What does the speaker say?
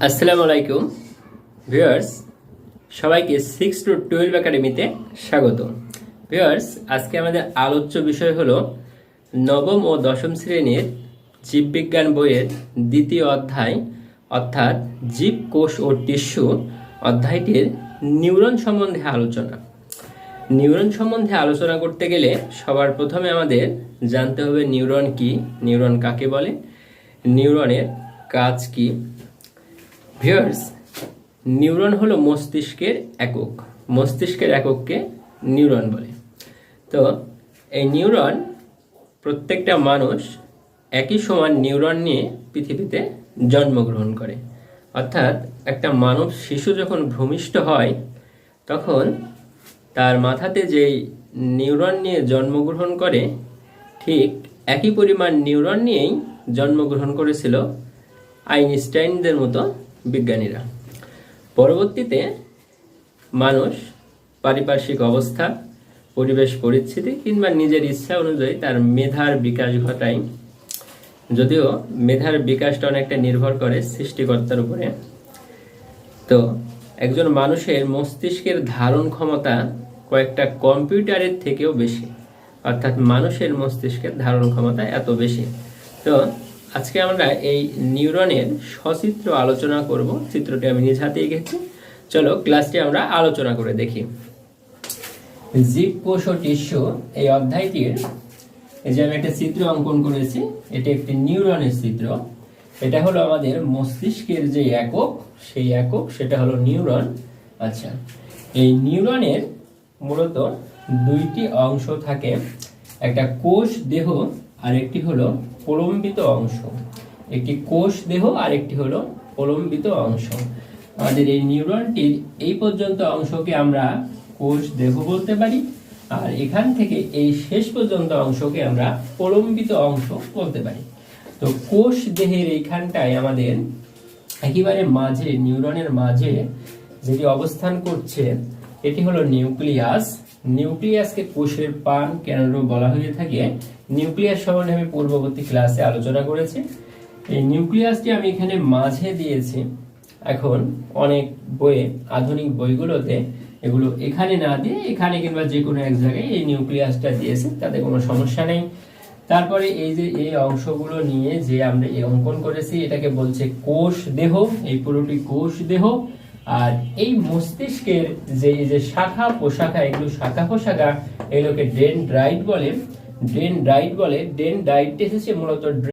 আসসালামু আলাইকুম ভিউয়ার্স, সবাইকে 6 to 12 একাডেমিতে স্বাগত। ভিউয়ার্স, আজকে আমাদের আলোচ্য বিষয় হলো নবম ও দশম শ্রেণীর জীববিজ্ঞান বইয়ের দ্বিতীয় অধ্যায় অর্থাৎ জীব কোষ ও টিস্যু অধ্যায়টির নিউরন সম্বন্ধে আলোচনা। নিউরন সম্বন্ধে আলোচনা করতে গেলে সবার প্রথমে আমাদের জানতে হবে নিউরন কি, নিউরন কাকে বলে, নিউরনের কাজ কি। ভিউয়ার্স, নিউরন হলো মস্তিষ্কের একক, মস্তিষ্কের একককে নিউরন বলে। তো এই নিউরন, প্রত্যেকটা মানুষ একই সমান নিউরন নিয়ে পৃথিবীতে জন্মগ্রহণ করে। অর্থাৎ একটা মানব শিশু যখন ভূমিষ্ঠ হয় তখন তার মাথাতে যেই নিউরন নিয়ে জন্মগ্রহণ করে ঠিক একই পরিমাণ নিউরন নিয়েই জন্মগ্রহণ করেছিল আইনস্টাইনদের মতো বিজ্ঞানীরা। পরবর্তীতে মানুষ পারিপার্শ্বিক অবস্থা, পরিবেশ পরিস্থিতি কিংবা নিজের ইচ্ছা অনুযায়ী তার মেধার বিকাশ ঘটায়। যদিও মেধার বিকাশটা অনেকটা নির্ভর করে সৃষ্টিকর্তার উপরে। তো একজন মানুষের মস্তিষ্কের ধারণ ক্ষমতা কয়েকটা কম্পিউটারের থেকেও বেশি, অর্থাৎ মানুষের মস্তিষ্কের ধারণ ক্ষমতা এত বেশি। তো আজকে আমরা এই নিউরনের সচিত্র আলোচনা করব। চিত্রটি আমি নিজ হাতে এঁকেছি, চলো ক্লাসটি আমরা আলোচনা করে দেখি। জীব কোষ ও টিস্যু এই অধ্যায়টির এই যে আমি একটা চিত্র অঙ্কন করেছি, এটি একটি নিউরনের চিত্র। এটা হলো আমাদের মস্তিষ্কের যে একক, সেই একক সেটা হলো নিউরন। আচ্ছা, এই নিউরনের মূলত দুইটি অংশ থাকে, একটা কোষ দেহ আর একটি হলো প্রলম্বিত অংশ। একটি কোষ দেহ আর একটি হলো প্রলম্বিত অংশ। আমাদের এই নিউরনটির এই পর্যন্ত অংশকে আমরা কোষ দেহ বলতে পারি, আর এখান থেকে এই শেষ পর্যন্ত অংশকে আমরা প্রলম্বিত অংশ বলতে পারি। তো কোষ দেহের এইখানটায় আমাদের একেবারে মাঝে, নিউরনের মাঝে যেটি অবস্থান করছে এটি হলো নিউক্লিয়াস। নিউক্লিয়াসকে কোষের পান কেন্দ্র বলা হয়ে থাকে। নিউক্লিয়াস সম্বন্ধে আমি পূর্ববর্তী ক্লাসে আলোচনা করেছি। এই নিউক্লিয়াসটি আমি এখানে মাঝে দিয়েছি। এখন অনেক বইয়ে, আধুনিক বইগুলোতে এগুলো এখানে না দিয়ে এখানে কিংবা যে কোনো এক জায়গায় এই নিউক্লিয়াসটা দিয়েছে, তাতে কোনো সমস্যা নেই। তারপরে এই যে এই অংশগুলো নিয়ে যে আমরা এই অঙ্কন করেছি এটাকে বলছে কোষ দেহ, এই পুরোটি কোষ দেহ। আর এই মস্তিষ্কের যে এই যে শাখা প্রশাখা, এগুলো শাখা প্রশাখা, এগুলোকে ডেনড্রাইট বলে। ডেনড্রাইট এসেছে মূলত